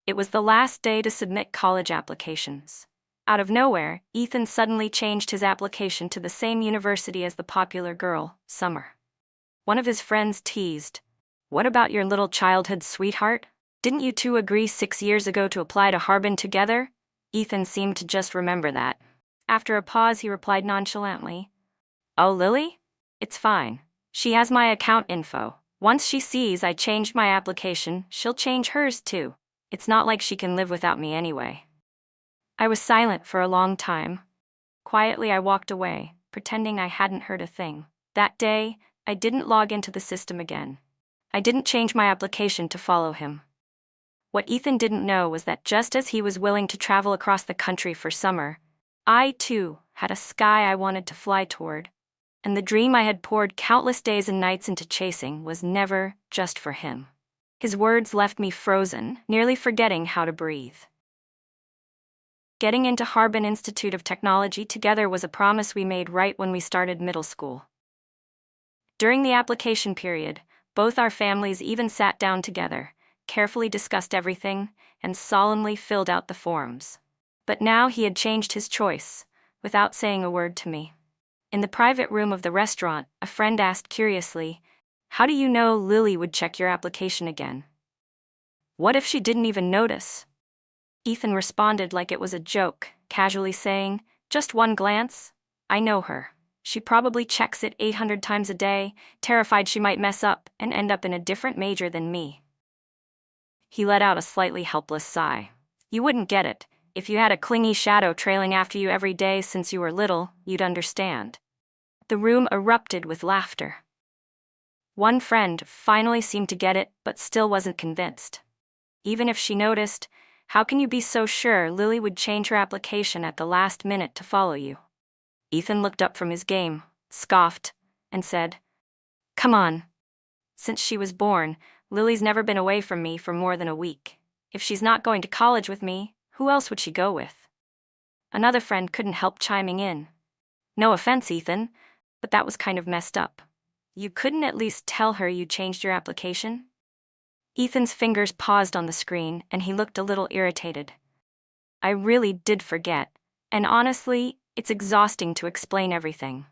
It was the last day to submit college applications. Out of nowhere, Ethan suddenly changed his application to the same university as the popular girl, Summer. One of his friends teased, "What about your little childhood sweetheart? Didn't you two agree 6 years ago to apply to Harbin together?" Ethan seemed to just remember that. After a pause, he replied nonchalantly, "Oh, Lily? It's fine. She has my account info. Once she sees I changed my application, she'll change hers too. It's not like she can live without me anyway." I was silent for a long time. Quietly, I walked away, pretending I hadn't heard a thing. That day, I didn't log into the system again. I didn't change my application to follow him. What Ethan didn't know was that just as he was willing to travel across the country for summer, I, too, had a sky I wanted to fly toward. And the dream I had poured countless days and nights into chasing was never just for him. His words left me frozen, nearly forgetting how to breathe. Getting into Harbin Institute of Technology together was a promise we made right when we started middle school. During the application period, both our families even sat down together, carefully discussed everything, and solemnly filled out the forms. But now he had changed his choice, without saying a word to me. In the private room of the restaurant, a friend asked curiously, "How do you know Lily would check your application again? What if she didn't even notice?" Ethan responded like it was a joke, casually saying, "Just one glance? I know her. She probably checks it 800 times a day, terrified she might mess up and end up in a different major than me." He let out a slightly helpless sigh. "You wouldn't get it. If you had a clingy shadow trailing after you every day since you were little, you'd understand." The room erupted with laughter. One friend finally seemed to get it, but still wasn't convinced. Even if she noticed, how can you be so sure Lily would change her application at the last minute to follow you? Ethan looked up from his game, scoffed, and said, "Come on. Since she was born, Lily's never been away from me for more than a week. If she's not going to college with me, who else would she go with?" Another friend couldn't help chiming in. "No offense, Ethan, but that was kind of messed up. You couldn't at least tell her you changed your application?" Ethan's fingers paused on the screen, and he looked a little irritated. "I really did forget, and honestly, it's exhausting to explain everything.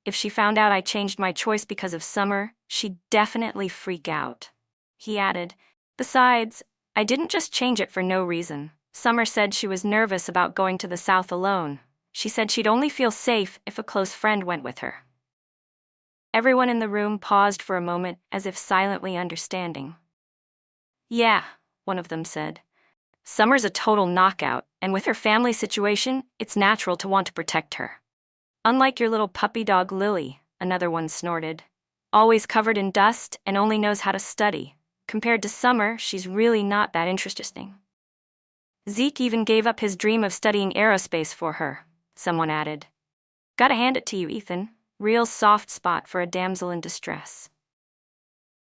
If she found out I changed my choice because of Summer, she'd definitely freak out." He added, "Besides, I didn't just change it for no reason. Summer said she was nervous about going to the South alone. She said she'd only feel safe if a close friend went with her." Everyone in the room paused for a moment, as if silently understanding. "Yeah," one of them said. "Summer's a total knockout, and with her family situation, it's natural to want to protect her. Unlike your little puppy dog Lily," another one snorted. "Always covered in dust and only knows how to study. Compared to Summer, she's really not that interesting." "Zeke even gave up his dream of studying aerospace for her," someone added. "Gotta hand it to you, Ethan. Real soft spot for a damsel in distress."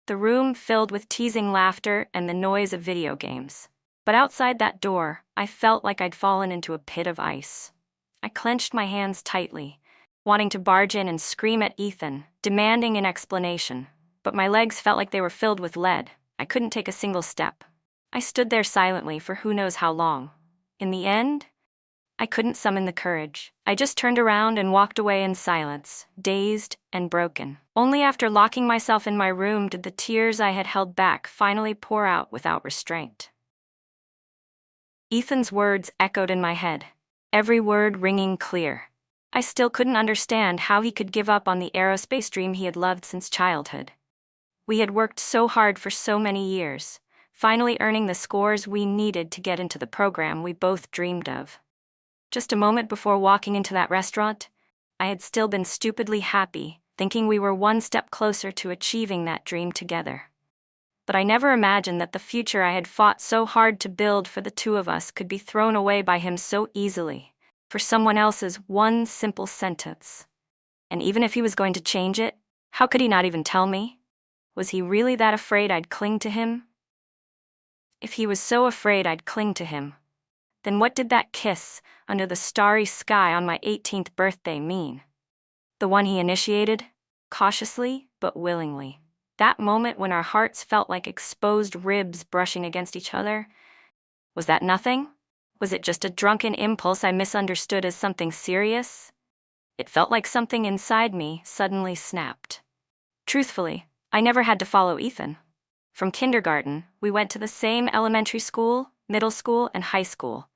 The room filled with teasing laughter and the noise of video games. But outside that door, I felt like I'd fallen into a pit of ice. I clenched my hands tightly, wanting to barge in and scream at Ethan, demanding an explanation. But my legs felt like they were filled with lead. I couldn't take a single step. I stood there silently for who knows how long. In the end, I couldn't summon the courage. I just turned around and walked away in silence, dazed and broken. Only after locking myself in my room did the tears I had held back finally pour out without restraint. Ethan's words echoed in my head, every word ringing clear. I still couldn't understand how he could give up on the aerospace dream he had loved since childhood. We had worked so hard for so many years, finally earning the scores we needed to get into the program we both dreamed of. Just a moment before walking into that restaurant, I had still been stupidly happy, thinking we were one step closer to achieving that dream together. But I never imagined that the future I had fought so hard to build for the two of us could be thrown away by him so easily, for someone else's one simple sentence. And even if he was going to change it, how could he not even tell me? Was he really that afraid I'd cling to him? If he was so afraid I'd cling to him, then what did that kiss under the starry sky on my 18th birthday mean? The one he initiated, cautiously but willingly. That moment when our hearts felt like exposed ribs brushing against each other, Was that nothing? Was it just a drunken impulse I misunderstood as something serious? It felt like something inside me suddenly snapped. Truthfully, I never had to follow Ethan. From kindergarten, we went to the same elementary school, middle school, and high school.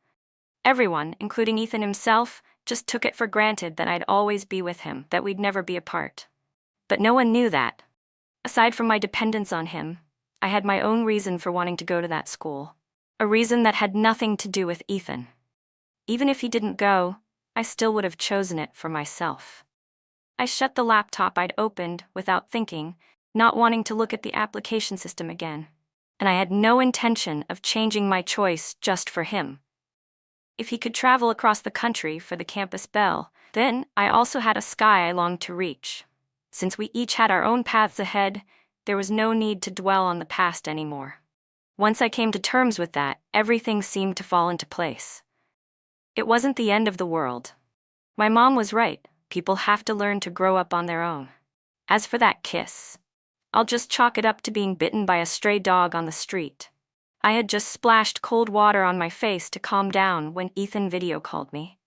Everyone, including Ethan himself, just took it for granted that I'd always be with him, that we'd never be apart. But no one knew that. Aside from my dependence on him, I had my own reason for wanting to go to that school. A reason that had nothing to do with Ethan. Even if he didn't go, I still would have chosen it for myself. I shut the laptop I'd opened without thinking, not wanting to look at the application system again. And I had no intention of changing my choice just for him. If he could travel across the country for the campus bell, then I also had a sky I longed to reach. Since we each had our own paths ahead, there was no need to dwell on the past anymore. Once I came to terms with that, everything seemed to fall into place. It wasn't the end of the world. My mom was right. People have to learn to grow up on their own. As for that kiss, I'll just chalk it up to being bitten by a stray dog on the street. I had just splashed cold water on my face to calm down when Ethan video called me.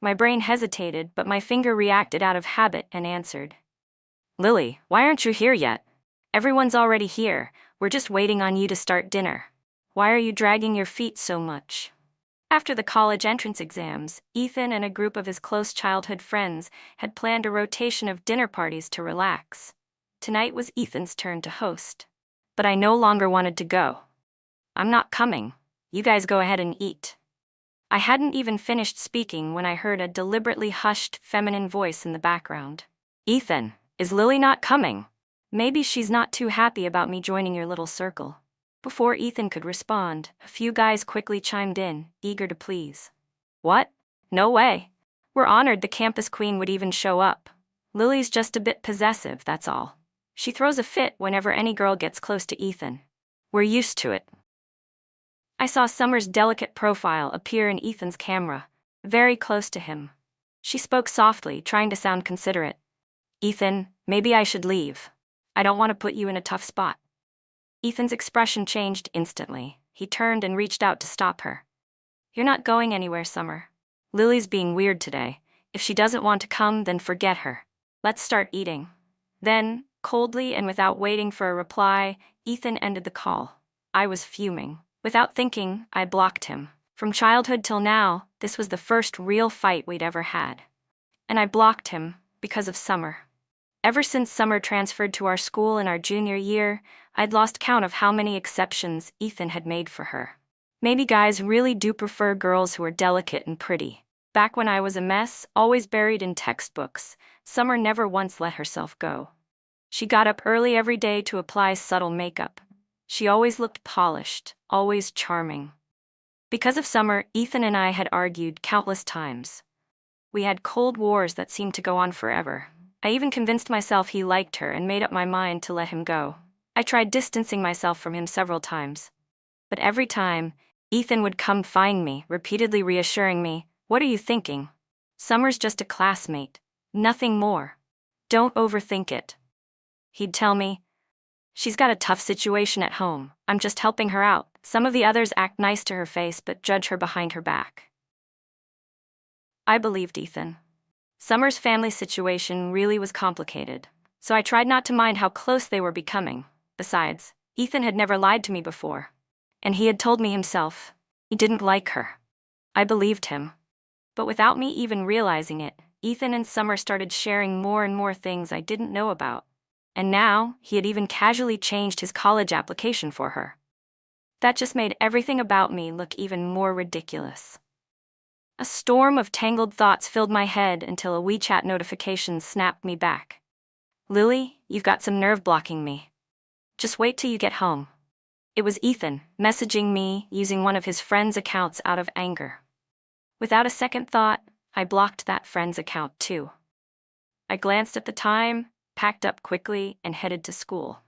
My brain hesitated, but my finger reacted out of habit and answered. "Lily, why aren't you here yet? Everyone's already here. We're just waiting on you to start dinner. Why are you dragging your feet so much?" After the college entrance exams, Ethan and a group of his close childhood friends had planned a rotation of dinner parties to relax. Tonight was Ethan's turn to host. But I no longer wanted to go. "I'm not coming. You guys go ahead and eat." I hadn't even finished speaking when I heard a deliberately hushed, feminine voice in the background. "Ethan, is Lily not coming? Maybe she's not too happy about me joining your little circle." Before Ethan could respond, a few guys quickly chimed in, eager to please. "What? No way. We're honored the campus queen would even show up. Lily's just a bit possessive, that's all. She throws a fit whenever any girl gets close to Ethan. We're used to it." I saw Summer's delicate profile appear in Ethan's camera, very close to him. She spoke softly, trying to sound considerate. "Ethan, maybe I should leave. I don't want to put you in a tough spot." Ethan's expression changed instantly. He turned and reached out to stop her. "You're not going anywhere, Summer. Lily's being weird today. If she doesn't want to come, then forget her. Let's start eating." Then, coldly and without waiting for a reply, Ethan ended the call. I was fuming. Without thinking, I blocked him. From childhood till now, this was the first real fight we'd ever had. And I blocked him because of Summer. Ever since Summer transferred to our school in our junior year, I'd lost count of how many exceptions Ethan had made for her. Maybe guys really do prefer girls who are delicate and pretty. Back when I was a mess, always buried in textbooks, Summer never once let herself go. She got up early every day to apply subtle makeup. She always looked polished, always charming. Because of Summer, Ethan and I had argued countless times. We had cold wars that seemed to go on forever. I even convinced myself he liked her and made up my mind to let him go. I tried distancing myself from him several times. But every time, Ethan would come find me, repeatedly reassuring me, "What are you thinking? Summer's just a classmate. Nothing more. Don't overthink it." He'd tell me, "She's got a tough situation at home. I'm just helping her out. Some of the others act nice to her face but judge her behind her back." I believed Ethan. Summer's family situation really was complicated, so I tried not to mind how close they were becoming. Besides, Ethan had never lied to me before. And he had told me himself, he didn't like her. I believed him. But without me even realizing it, Ethan and Summer started sharing more and more things I didn't know about. And now, he had even casually changed his college application for her. That just made everything about me look even more ridiculous. A storm of tangled thoughts filled my head until a WeChat notification snapped me back. "Lily, you've got some nerve blocking me. Just wait till you get home." It was Ethan, messaging me using one of his friend's accounts out of anger. Without a second thought, I blocked that friend's account too. I glanced at the time, packed up quickly, and headed to school.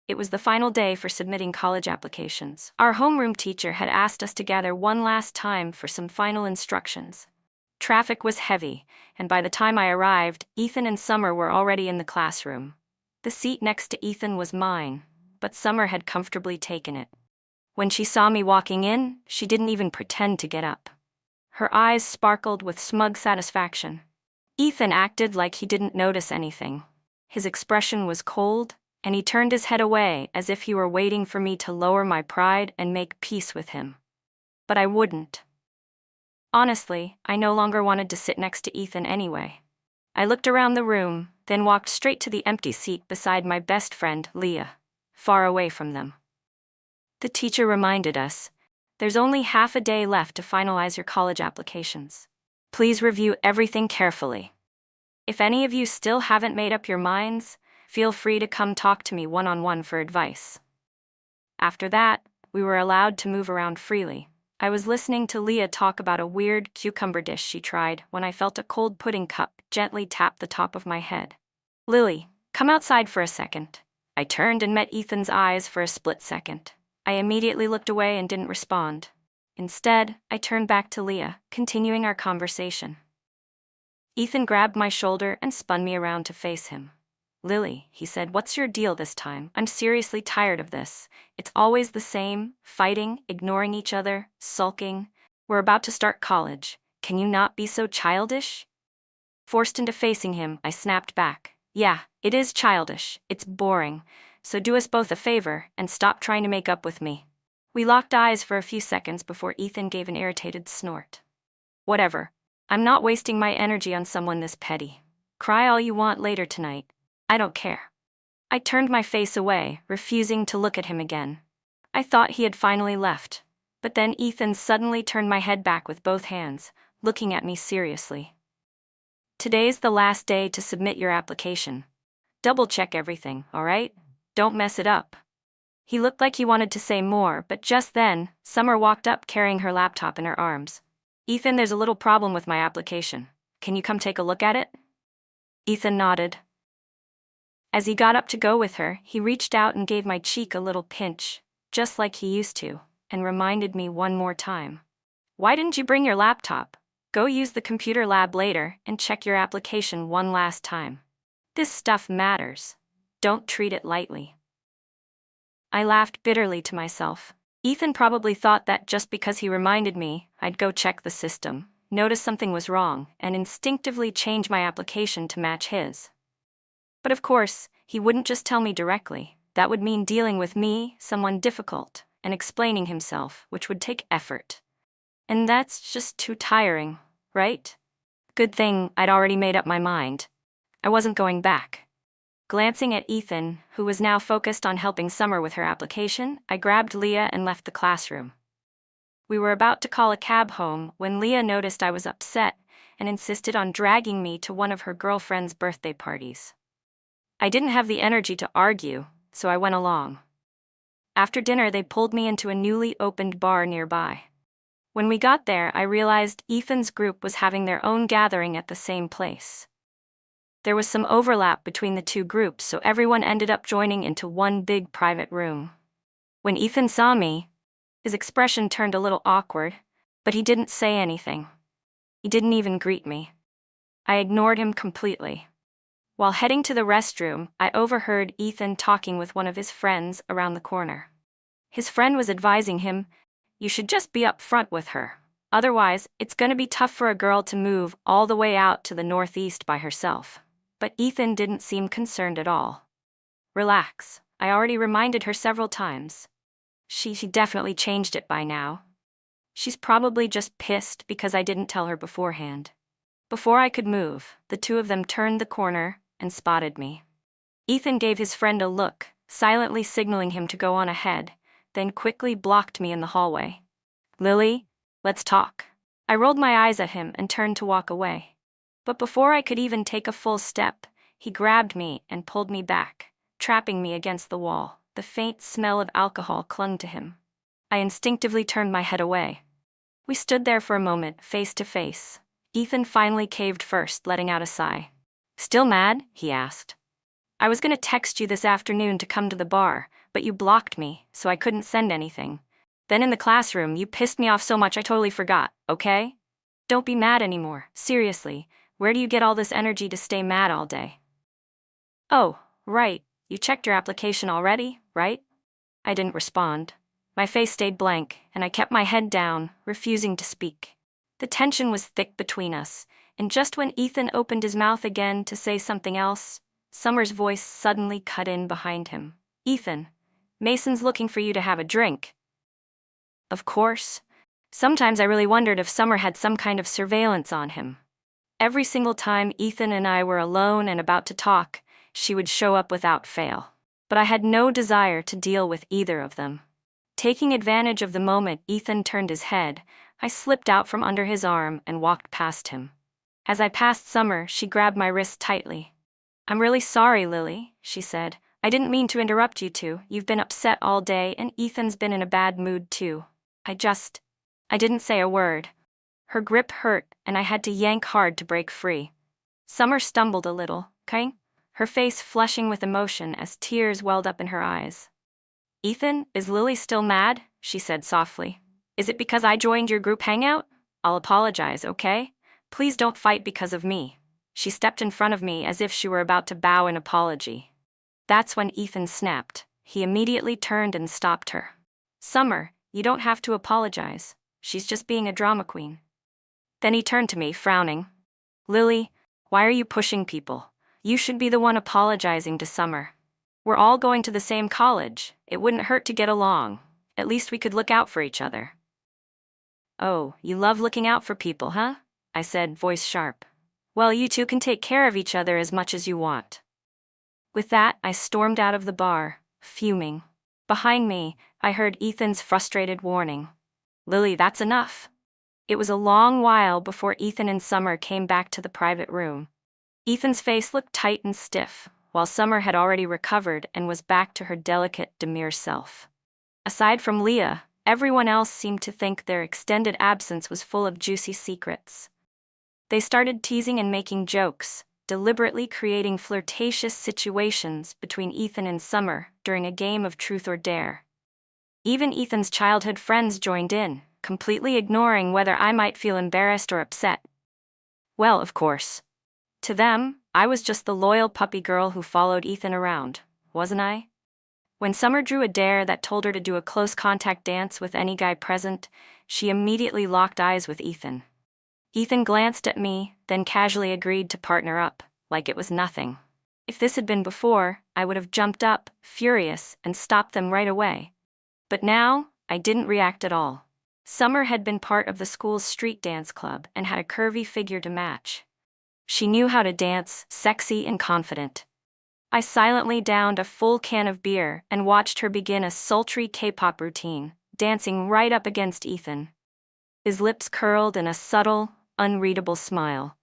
It was the final day for submitting college applications. Our homeroom teacher had asked us to gather one last time for some final instructions. Traffic was heavy, and by the time I arrived, Ethan and Summer were already in the classroom. The seat next to Ethan was mine, but Summer had comfortably taken it. When she saw me walking in, she didn't even pretend to get up. Her eyes sparkled with smug satisfaction. Ethan acted like he didn't notice anything. His expression was cold, and he turned his head away as if he were waiting for me to lower my pride and make peace with him. But I wouldn't. Honestly, I no longer wanted to sit next to Ethan anyway. I looked around the room, then walked straight to the empty seat beside my best friend, Leah, far away from them. The teacher reminded us, there's only half a day left to finalize your college applications. Please review everything carefully. If any of you still haven't made up your minds, feel free to come talk to me one-on-one for advice. After that, we were allowed to move around freely. I was listening to Leah talk about a weird cucumber dish she tried when I felt a cold pudding cup gently tap the top of my head. "Lily, come outside for a second." I turned and met Ethan's eyes for a split second. I immediately looked away and didn't respond. Instead, I turned back to Leah, continuing our conversation. Ethan grabbed my shoulder and spun me around to face him. "Lily," he said, "what's your deal this time? I'm seriously tired of this. It's always the same, fighting, ignoring each other, sulking. We're about to start college. Can you not be so childish?" Forced into facing him, I snapped back. "Yeah, it is childish. It's boring. So do us both a favor and stop trying to make up with me." We locked eyes for a few seconds before Ethan gave an irritated snort. "Whatever. I'm not wasting my energy on someone this petty. Cry all you want later tonight. I don't care." I turned my face away, refusing to look at him again. I thought he had finally left, but then Ethan suddenly turned my head back with both hands, looking at me seriously. "Today's the last day to submit your application. Double-check everything, all right? Don't mess it up." He looked like he wanted to say more, but just then, Summer walked up carrying her laptop in her arms. "Ethan, there's a little problem with my application. Can you come take a look at it?" Ethan nodded. As he got up to go with her, he reached out and gave my cheek a little pinch, just like he used to, and reminded me one more time. "Why didn't you bring your laptop? Go use the computer lab later and check your application one last time. This stuff matters. Don't treat it lightly." I laughed bitterly to myself. Ethan probably thought that just because he reminded me, I'd go check the system, notice something was wrong, and instinctively change my application to match his. But of course, he wouldn't just tell me directly. That would mean dealing with me, someone difficult, and explaining himself, which would take effort. And that's just too tiring, right? Good thing I'd already made up my mind. I wasn't going back. Glancing at Ethan, who was now focused on helping Summer with her application, I grabbed Leah and left the classroom. We were about to call a cab home when Leah noticed I was upset and insisted on dragging me to one of her girlfriend's birthday parties. I didn't have the energy to argue, so I went along. After dinner, they pulled me into a newly opened bar nearby. When we got there, I realized Ethan's group was having their own gathering at the same place. There was some overlap between the two groups, so everyone ended up joining into one big private room. When Ethan saw me, his expression turned a little awkward, but he didn't say anything. He didn't even greet me. I ignored him completely. While heading to the restroom, I overheard Ethan talking with one of his friends around the corner. His friend was advising him, "You should just be up front with her. Otherwise, it's gonna be tough for a girl to move all the way out to the northeast by herself." But Ethan didn't seem concerned at all. "Relax, I already reminded her several times. She definitely changed it by now. She's probably just pissed because I didn't tell her beforehand." Before I could move, the two of them turned the corner and spotted me. Ethan gave his friend a look, silently signaling him to go on ahead, then quickly blocked me in the hallway. "Lily, let's talk." I rolled my eyes at him and turned to walk away. But before I could even take a full step, he grabbed me and pulled me back, trapping me against the wall. The faint smell of alcohol clung to him. I instinctively turned my head away. We stood there for a moment, face to face. Ethan finally caved first, letting out a sigh. "Still mad?" he asked. "I was gonna text you this afternoon to come to the bar, but you blocked me, so I couldn't send anything. Then in the classroom, you pissed me off so much I totally forgot, okay? Don't be mad anymore, seriously. Where do you get all this energy to stay mad all day?" "Oh, right, you checked your application already, right?" I didn't respond. My face stayed blank, and I kept my head down, refusing to speak. The tension was thick between us, and just when Ethan opened his mouth again to say something else, Summer's voice suddenly cut in behind him. "Ethan, Mason's looking for you to have a drink." Of course. Sometimes I really wondered if Summer had some kind of surveillance on him. Every single time Ethan and I were alone and about to talk, she would show up without fail. But I had no desire to deal with either of them. Taking advantage of the moment Ethan turned his head, I slipped out from under his arm and walked past him. As I passed Summer, she grabbed my wrist tightly. "I'm really sorry, Lily," she said. "I didn't mean to interrupt you two. You've been upset all day and Ethan's been in a bad mood too. I didn't say a word." Her grip hurt, and I had to yank hard to break free. Summer stumbled a little, her face flushing with emotion as tears welled up in her eyes. "Ethan, is Lily still mad?" she said softly. "Is it because I joined your group hangout? I'll apologize, okay? Please don't fight because of me." She stepped in front of me as if she were about to bow in apology. That's when Ethan snapped. He immediately turned and stopped her. "Summer, you don't have to apologize. She's just being a drama queen." Then he turned to me, frowning. "Lily, why are you pushing people? You should be the one apologizing to Summer. We're all going to the same college. It wouldn't hurt to get along. At least we could look out for each other." "Oh, you love looking out for people, huh?" I said, voice sharp. "Well, you two can take care of each other as much as you want." With that, I stormed out of the bar, fuming. Behind me, I heard Ethan's frustrated warning. "Lily, that's enough." It was a long while before Ethan and Summer came back to the private room. Ethan's face looked tight and stiff, while Summer had already recovered and was back to her delicate, demure self. Aside from Leah, everyone else seemed to think their extended absence was full of juicy secrets. They started teasing and making jokes, deliberately creating flirtatious situations between Ethan and Summer during a game of truth or dare. Even Ethan's childhood friends joined in, completely ignoring whether I might feel embarrassed or upset. Well, of course. To them, I was just the loyal puppy girl who followed Ethan around, wasn't I? When Summer drew a dare that told her to do a close contact dance with any guy present, she immediately locked eyes with Ethan. Ethan glanced at me, then casually agreed to partner up, like it was nothing. If this had been before, I would have jumped up, furious, and stopped them right away. But now, I didn't react at all. Summer had been part of the school's street dance club and had a curvy figure to match. She knew how to dance, sexy and confident. I silently downed a full can of beer and watched her begin a sultry K-pop routine, dancing right up against Ethan. His lips curled in a subtle, unreadable smile.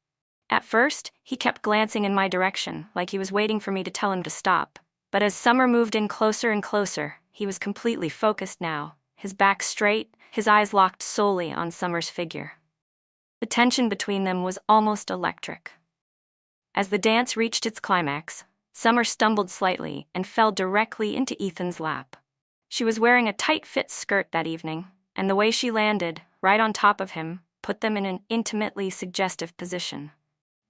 At first, he kept glancing in my direction, like he was waiting for me to tell him to stop. But as Summer moved in closer and closer, he was completely focused now, his back straight, his eyes locked solely on Summer's figure. The tension between them was almost electric. As the dance reached its climax, Summer stumbled slightly and fell directly into Ethan's lap. She was wearing a tight-fit skirt that evening, and the way she landed, right on top of him, put them in an intimately suggestive position.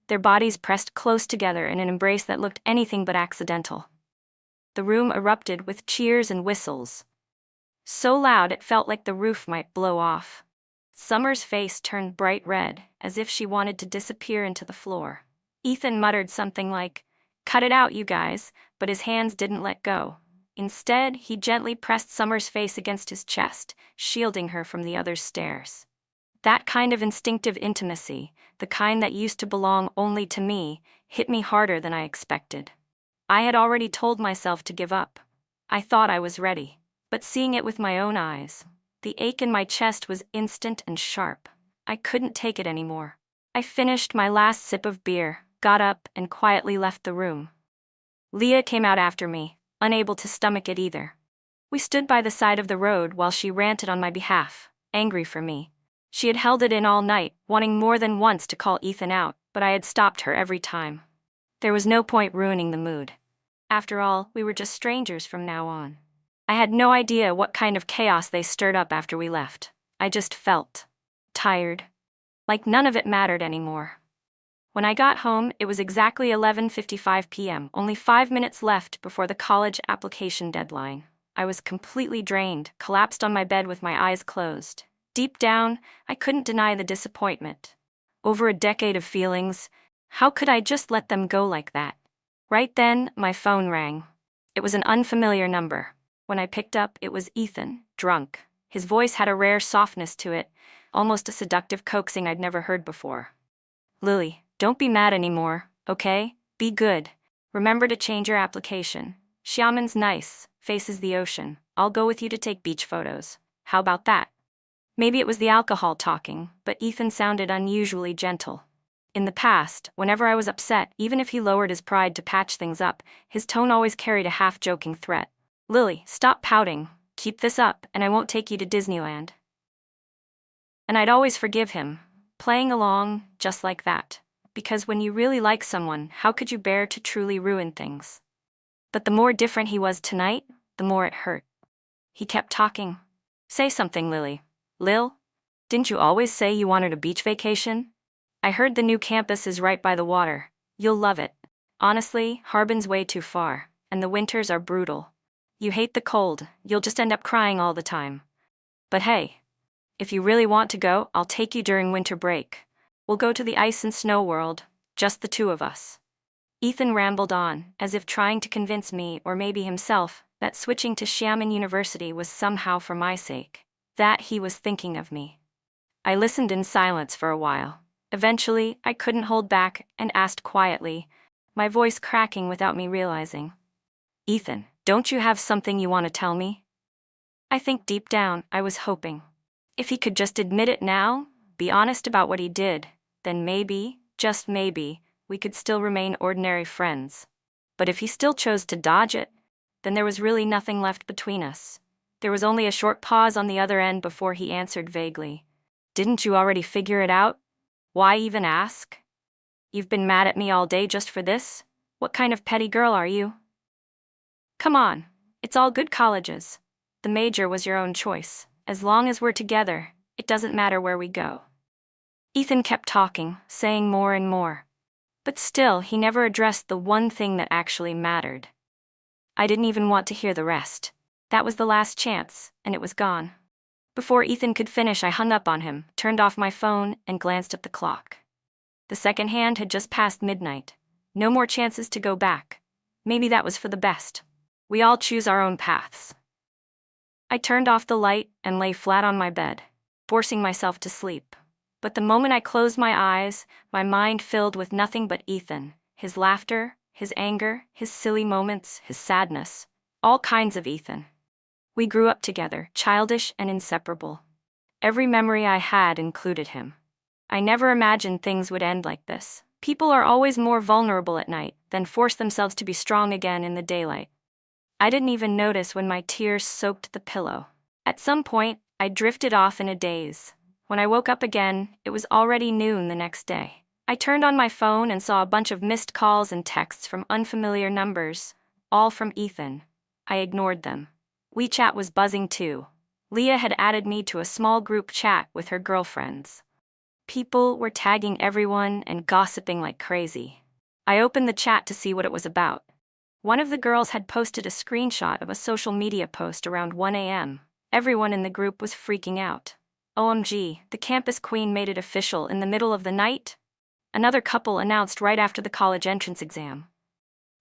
Their bodies pressed close together in an embrace that looked anything but accidental. The room erupted with cheers and whistles. So loud it felt like the roof might blow off. Summer's face turned bright red, as if she wanted to disappear into the floor. Ethan muttered something like, "Cut it out, you guys," but his hands didn't let go. Instead, he gently pressed Summer's face against his chest, shielding her from the other's stares. That kind of instinctive intimacy, the kind that used to belong only to me, hit me harder than I expected. I had already told myself to give up. I thought I was ready, but seeing it with my own eyes, the ache in my chest was instant and sharp. I couldn't take it anymore. I finished my last sip of beer, got up, and quietly left the room. Leah came out after me, unable to stomach it either. We stood by the side of the road while she ranted on my behalf, angry for me. She had held it in all night, wanting more than once to call Ethan out, but I had stopped her every time. There was no point ruining the mood. After all, we were just strangers from now on. I had no idea what kind of chaos they stirred up after we left. I just felt tired. Like none of it mattered anymore. When I got home, it was exactly 11:55 p.m., only 5 minutes left before the college application deadline. I was completely drained, collapsed on my bed with my eyes closed. Deep down, I couldn't deny the disappointment. Over a decade of feelings, how could I just let them go like that? Right then, my phone rang. It was an unfamiliar number. When I picked up, it was Ethan, drunk. His voice had a rare softness to it, almost a seductive coaxing I'd never heard before. "Lily, don't be mad anymore, okay? Be good. Remember to change your application. Xiamen's nice, faces the ocean. I'll go with you to take beach photos. How about that?" Maybe it was the alcohol talking, but Ethan sounded unusually gentle. In the past, whenever I was upset, even if he lowered his pride to patch things up, his tone always carried a half-joking threat. "Lily, stop pouting. Keep this up, and I won't take you to Disneyland." And I'd always forgive him, playing along just like that. Because when you really like someone, how could you bear to truly ruin things? But the more different he was tonight, the more it hurt. He kept talking. "Say something, Lily. Lil, didn't you always say you wanted a beach vacation? I heard the new campus is right by the water. You'll love it. Honestly, Harbin's way too far, and the winters are brutal. You hate the cold, you'll just end up crying all the time. But hey, if you really want to go, I'll take you during winter break. We'll go to the ice and snow world, just the two of us." Ethan rambled on, as if trying to convince me, or maybe himself, that switching to Xiamen University was somehow for my sake. That he was thinking of me. I listened in silence for a while. Eventually, I couldn't hold back and asked quietly, my voice cracking without me realizing. "Ethan, don't you have something you want to tell me?" I think deep down, I was hoping. If he could just admit it now, be honest about what he did, then maybe, just maybe, we could still remain ordinary friends. But if he still chose to dodge it, then there was really nothing left between us. There was only a short pause on the other end before he answered vaguely. "Didn't you already figure it out? Why even ask? You've been mad at me all day just for this? What kind of petty girl are you? Come on, it's all good colleges. The major was your own choice. As long as we're together, it doesn't matter where we go." Ethan kept talking, saying more and more. But still, he never addressed the one thing that actually mattered. I didn't even want to hear the rest. That was the last chance, and it was gone. Before Ethan could finish, I hung up on him, turned off my phone, and glanced at the clock. The second hand had just passed midnight. No more chances to go back. Maybe that was for the best. We all choose our own paths. I turned off the light and lay flat on my bed, forcing myself to sleep. But the moment I closed my eyes, my mind filled with nothing but Ethan, his laughter, his anger, his silly moments, his sadness. All kinds of Ethan. We grew up together, childish and inseparable. Every memory I had included him. I never imagined things would end like this. People are always more vulnerable at night, then force themselves to be strong again in the daylight. I didn't even notice when my tears soaked the pillow. At some point, I drifted off in a daze. When I woke up again, it was already noon the next day. I turned on my phone and saw a bunch of missed calls and texts from unfamiliar numbers, all from Ethan. I ignored them. WeChat was buzzing too. Leah had added me to a small group chat with her girlfriends. People were tagging everyone and gossiping like crazy. I opened the chat to see what it was about. One of the girls had posted a screenshot of a social media post around 1 a.m. Everyone in the group was freaking out. OMG, the campus queen made it official in the middle of the night? Another couple announced right after the college entrance exam.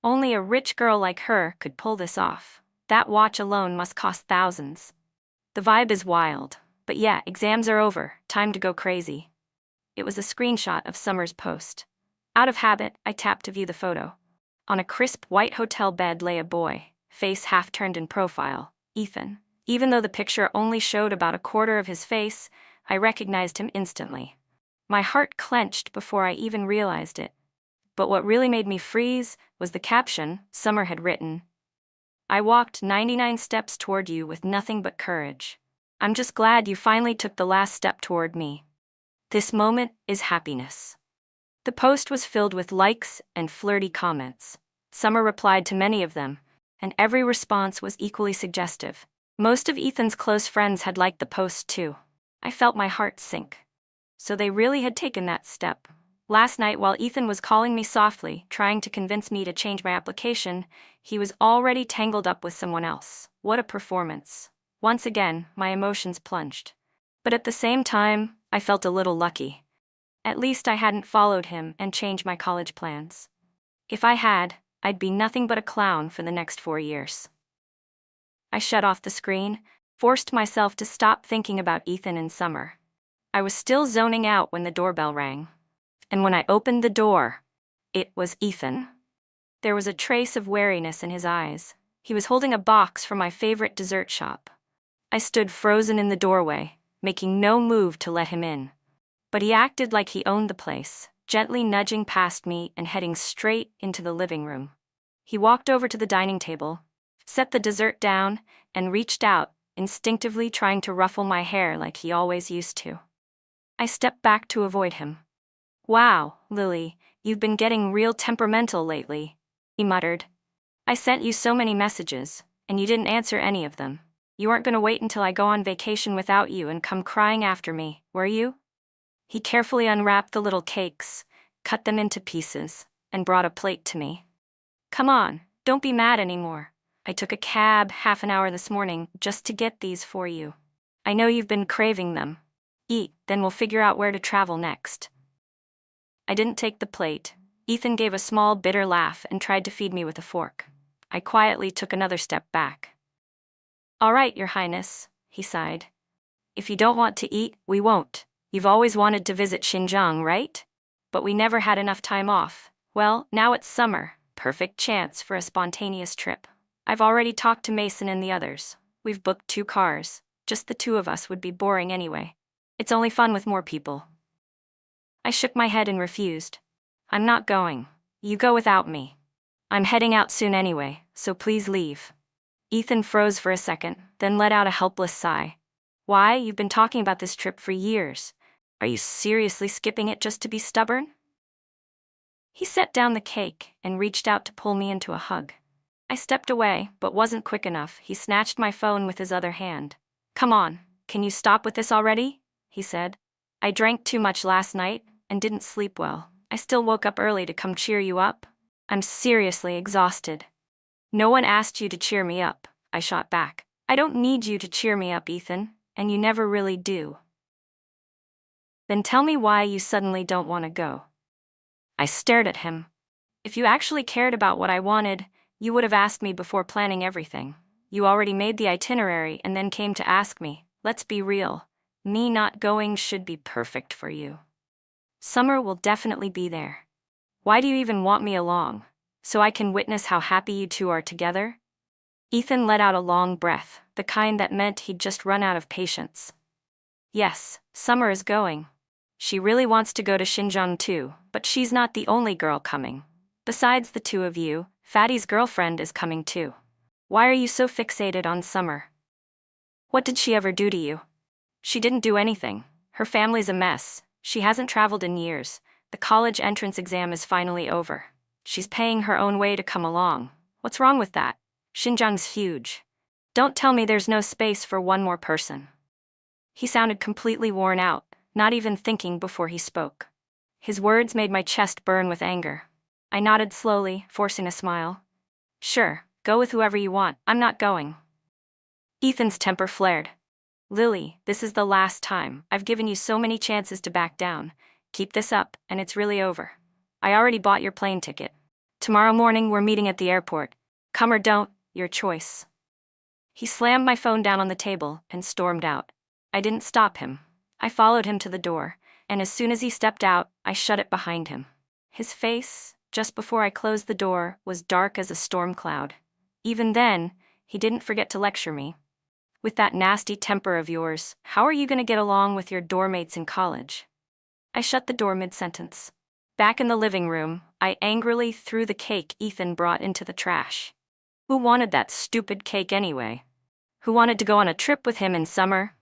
Only a rich girl like her could pull this off. That watch alone must cost thousands. The vibe is wild, but yeah, exams are over, time to go crazy. It was a screenshot of Summer's post. Out of habit, I tapped to view the photo. On a crisp white hotel bed lay a boy, face half turned in profile, Ethan. Even though the picture only showed about a quarter of his face, I recognized him instantly. My heart clenched before I even realized it. But what really made me freeze was the caption Summer had written. "I walked 99 steps toward you with nothing but courage. I'm just glad you finally took the last step toward me. This moment is happiness." The post was filled with likes and flirty comments. Summer replied to many of them, and every response was equally suggestive. Most of Ethan's close friends had liked the post too. I felt my heart sink. So they really had taken that step. Last night, while Ethan was calling me softly, trying to convince me to change my application, he was already tangled up with someone else. What a performance. Once again, my emotions plunged. But at the same time, I felt a little lucky. At least I hadn't followed him and changed my college plans. If I had, I'd be nothing but a clown for the next 4 years. I shut off the screen, forced myself to stop thinking about Ethan and Summer. I was still zoning out when the doorbell rang. And when I opened the door, it was Ethan. There was a trace of wariness in his eyes. He was holding a box from my favorite dessert shop. I stood frozen in the doorway, making no move to let him in. But he acted like he owned the place, gently nudging past me and heading straight into the living room. He walked over to the dining table, set the dessert down, and reached out, instinctively trying to ruffle my hair like he always used to. I stepped back to avoid him. "Wow, Lily, you've been getting real temperamental lately," he muttered. "I sent you so many messages, and you didn't answer any of them. You aren't going to wait until I go on vacation without you and come crying after me, were you?" He carefully unwrapped the little cakes, cut them into pieces, and brought a plate to me. "Come on, don't be mad anymore. I took a cab half an hour this morning just to get these for you. I know you've been craving them. Eat, then we'll figure out where to travel next." I didn't take the plate. Ethan gave a small, bitter laugh and tried to feed me with a fork. I quietly took another step back. "All right, Your Highness," he sighed. "If you don't want to eat, we won't. You've always wanted to visit Xinjiang, right? But we never had enough time off. Well, now it's summer. Perfect chance for a spontaneous trip. I've already talked to Mason and the others. We've booked 2 cars. Just the 2 of us would be boring anyway. It's only fun with more people." I shook my head and refused. "I'm not going. You go without me. I'm heading out soon anyway, so please leave." Ethan froze for a second, then let out a helpless sigh. "Why, you've been talking about this trip for years. Are you seriously skipping it just to be stubborn?" He set down the cake and reached out to pull me into a hug. I stepped away, but wasn't quick enough. He snatched my phone with his other hand. "Come on, can you stop with this already?" he said. "I drank too much last night and didn't sleep well. I still woke up early to come cheer you up. I'm seriously exhausted." "No one asked you to cheer me up," I shot back. "I don't need you to cheer me up, Ethan, and you never really do." "Then tell me why you suddenly don't want to go." I stared at him. "If you actually cared about what I wanted, you would have asked me before planning everything. You already made the itinerary and then came to ask me. Let's be real. Me not going should be perfect for you. Summer will definitely be there. Why do you even want me along? So I can witness how happy you 2 are together?" Ethan let out a long breath, the kind that meant he'd just run out of patience. "Yes, Summer is going. She really wants to go to Xinjiang too, but she's not the only girl coming. Besides the 2 of you, Fatty's girlfriend is coming too. Why are you so fixated on Summer? What did she ever do to you?" "She didn't do anything. Her family's a mess. She hasn't traveled in years. The college entrance exam is finally over. She's paying her own way to come along. What's wrong with that? Xinjiang's huge. Don't tell me there's no space for one more person." He sounded completely worn out, not even thinking before he spoke. His words made my chest burn with anger. I nodded slowly, forcing a smile. "Sure, go with whoever you want. I'm not going." Ethan's temper flared. "Lily, this is the last time. I've given you so many chances to back down. Keep this up, and it's really over. I already bought your plane ticket. Tomorrow morning we're meeting at the airport. Come or don't, your choice." He slammed my phone down on the table and stormed out. I didn't stop him. I followed him to the door, and as soon as he stepped out, I shut it behind him. His face, just before I closed the door, was dark as a storm cloud. Even then, he didn't forget to lecture me. "With that nasty temper of yours, how are you going to get along with your doormates in college?" I shut the door mid-sentence. Back in the living room, I angrily threw the cake Ethan brought into the trash. Who wanted that stupid cake anyway? Who wanted to go on a trip with him in summer?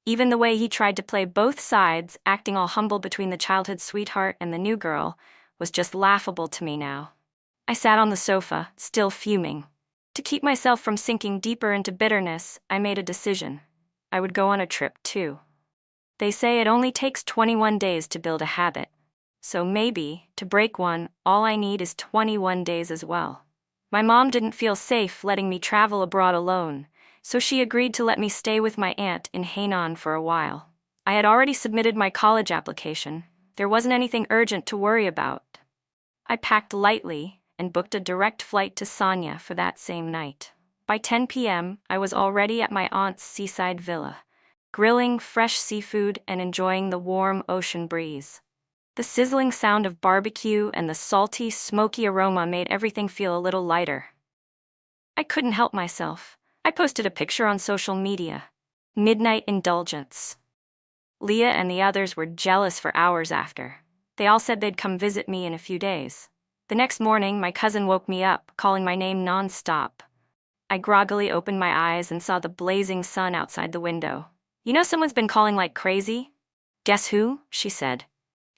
Even the way he tried to play both sides, acting all humble between the childhood sweetheart and the new girl, was just laughable to me now. I sat on the sofa, still fuming. To keep myself from sinking deeper into bitterness, I made a decision. I would go on a trip too. They say it only takes 21 days to build a habit. so maybe, to break one, all I need is 21 days as well. My mom didn't feel safe letting me travel abroad alone, so she agreed to let me stay with my aunt in Hainan for a while. I had already submitted my college application. There wasn't anything urgent to worry about. I packed lightly and booked a direct flight to Sanya for that same night. By 10 p.m., I was already at my aunt's seaside villa, grilling fresh seafood and enjoying the warm ocean breeze. The sizzling sound of barbecue and the salty, smoky aroma made everything feel a little lighter. I couldn't help myself. I posted a picture on social media. Midnight indulgence. Leah and the others were jealous for hours after. They all said they'd come visit me in a few days. The next morning, my cousin woke me up, calling my name non-stop. I groggily opened my eyes and saw the blazing sun outside the window. "You know someone's been calling like crazy?" "Guess who?" she said.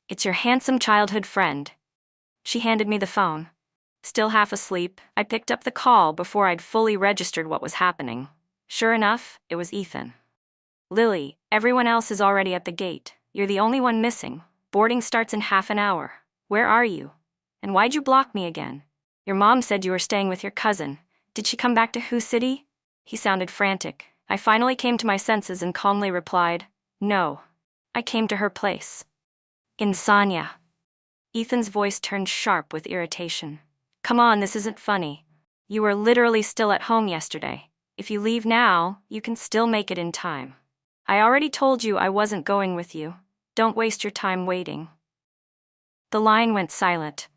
"It's your handsome childhood friend." She handed me the phone. Still half asleep, I picked up the call before I'd fully registered what was happening. Sure enough, it was Ethan. "Lily, everyone else is already at the gate. You're the only one missing. Boarding starts in half an hour. Where are you? And why'd you block me again? Your mom said you were staying with your cousin. Did she come back to Who City?" He sounded frantic. I finally came to my senses and calmly replied, "No. I came to her place. In Sanya." Ethan's voice turned sharp with irritation. "Come on, this isn't funny. You were literally still at home yesterday. If you leave now, you can still make it in time. I already told you I wasn't going with you. Don't waste your time waiting." The line went silent.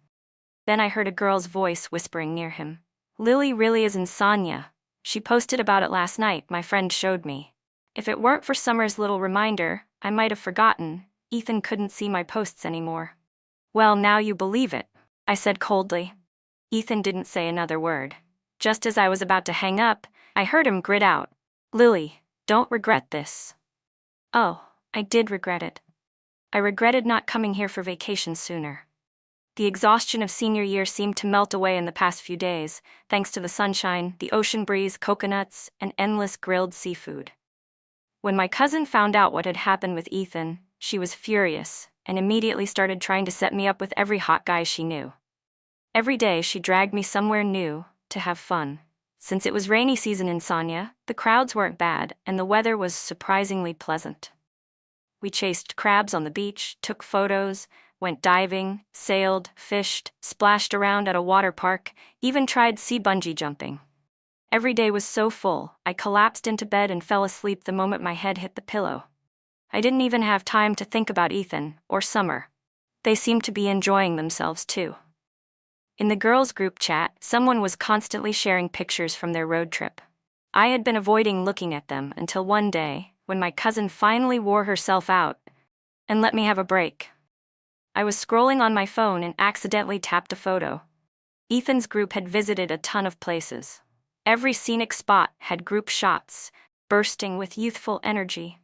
Then I heard a girl's voice whispering near him. "Lily really is in Sanya. She posted about it last night, my friend showed me. If it weren't for Summer's little reminder, I might have forgotten." Ethan couldn't see my posts anymore. "Well, now you believe it," I said coldly. Ethan didn't say another word. Just as I was about to hang up, I heard him grit out, "Lily, don't regret this." Oh, I did regret it. I regretted not coming here for vacation sooner. The exhaustion of senior year seemed to melt away in the past few days, thanks to the sunshine, the ocean breeze, coconuts, and endless grilled seafood. When my cousin found out what had happened with Ethan, she was furious and immediately started trying to set me up with every hot guy she knew. Every day she dragged me somewhere new to have fun. Since it was rainy season in Sanya, the crowds weren't bad and the weather was surprisingly pleasant. We chased crabs on the beach, took photos, went diving, sailed, fished, splashed around at a water park, even tried sea bungee jumping. Every day was so full, I collapsed into bed and fell asleep the moment my head hit the pillow. I didn't even have time to think about Ethan or Summer. They seemed to be enjoying themselves too. In the girls' group chat, someone was constantly sharing pictures from their road trip. I had been avoiding looking at them until one day, when my cousin finally wore herself out and let me have a break. I was scrolling on my phone and accidentally tapped a photo. Ethan's group had visited a ton of places. Every scenic spot had group shots, bursting with youthful energy.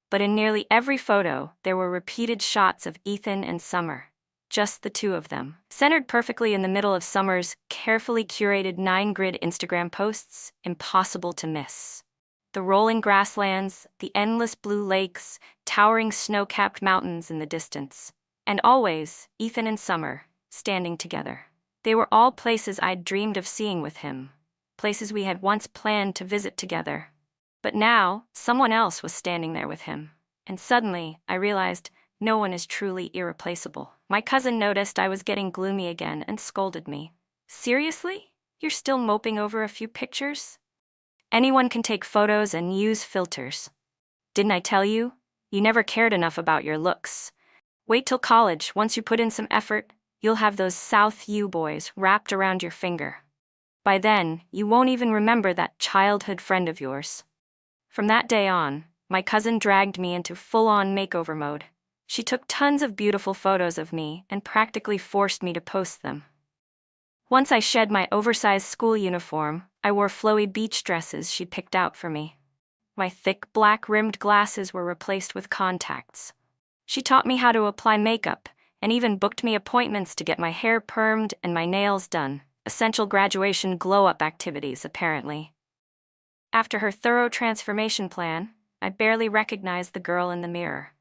But in nearly every photo, there were repeated shots of Ethan and Summer. Just the two of them, centered perfectly in the middle of Summer's carefully curated 9-grid Instagram posts, impossible to miss. The rolling grasslands, the endless blue lakes, towering snow-capped mountains in the distance. And always, Ethan and Summer, standing together. They were all places I'd dreamed of seeing with him, places we had once planned to visit together. But now, someone else was standing there with him, and suddenly, I realized no one is truly irreplaceable. My cousin noticed I was getting gloomy again and scolded me. "Seriously? You're still moping over a few pictures? Anyone can take photos and use filters. Didn't I tell you? You never cared enough about your looks. Wait till college, once you put in some effort, you'll have those South U boys wrapped around your finger. By then, you won't even remember that childhood friend of yours." From that day on, my cousin dragged me into full-on makeover mode. She took tons of beautiful photos of me and practically forced me to post them. Once I shed my oversized school uniform, I wore flowy beach dresses she'd picked out for me. My thick black-rimmed glasses were replaced with contacts. She taught me how to apply makeup and even booked me appointments to get my hair permed and my nails done, essential graduation glow-up activities, apparently. After her thorough transformation plan, I barely recognized the girl in the mirror.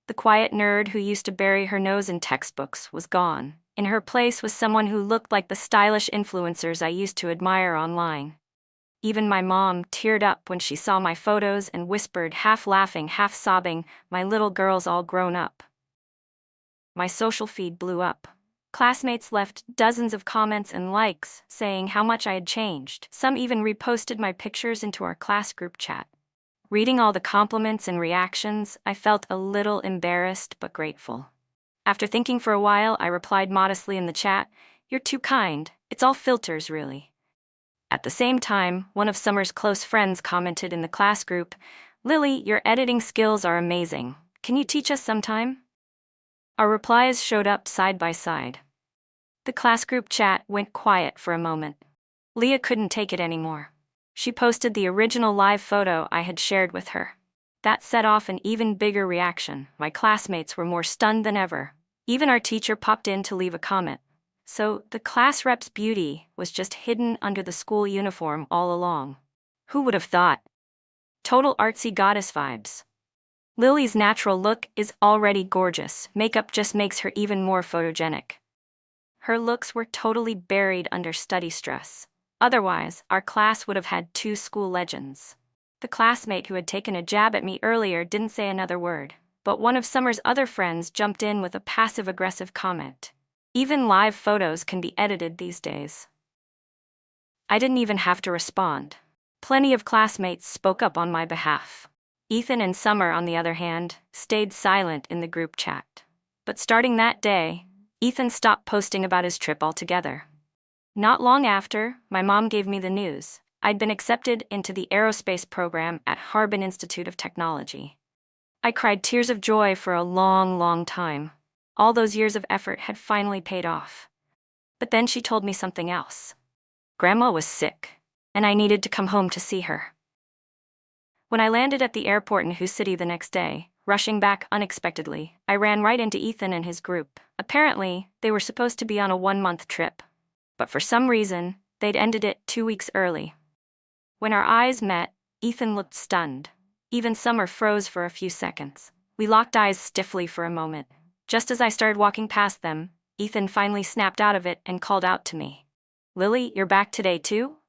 The quiet nerd who used to bury her nose in textbooks was gone. In her place was someone who looked like the stylish influencers I used to admire online. Even my mom teared up when she saw my photos and whispered, half laughing, half sobbing, "My little girl's all grown up." My social feed blew up. Classmates left dozens of comments and likes, saying how much I had changed. Some even reposted my pictures into our class group chat. Reading all the compliments and reactions, I felt a little embarrassed but grateful. After thinking for a while, I replied modestly in the chat, "You're too kind. It's all filters, really." At the same time, one of Summer's close friends commented in the class group, "Lily, your editing skills are amazing. Can you teach us sometime?" Our replies showed up side by side. The class group chat went quiet for a moment. Leah couldn't take it anymore. She posted the original live photo I had shared with her. That set off an even bigger reaction. My classmates were more stunned than ever. Even our teacher popped in to leave a comment. So the class rep's beauty was just hidden under the school uniform all along. Who would have thought? Total artsy goddess vibes. Lily's natural look is already gorgeous. Makeup just makes her even more photogenic. Her looks were totally buried under study stress. Otherwise, our class would have had two school legends. The classmate who had taken a jab at me earlier didn't say another word, but one of Summer's other friends jumped in with a passive-aggressive comment. Even live photos can be edited these days. I didn't even have to respond. Plenty of classmates spoke up on my behalf. Ethan and Summer, on the other hand, stayed silent in the group chat. But starting that day, Ethan stopped posting about his trip altogether. Not long after, my mom gave me the news. I'd been accepted into the aerospace program at Harbin Institute of Technology. I cried tears of joy for a long, long time. All those years of effort had finally paid off. But then she told me something else. Grandma was sick, and I needed to come home to see her. When I landed at the airport in Sioux City the next day, rushing back unexpectedly, I ran right into Ethan and his group. Apparently, they were supposed to be on a 1-month trip. But for some reason, they'd ended it 2 weeks early. When our eyes met, Ethan looked stunned. Even Summer froze for a few seconds. We locked eyes stiffly for a moment. Just as I started walking past them, Ethan finally snapped out of it and called out to me. "Lily, you're back today too?"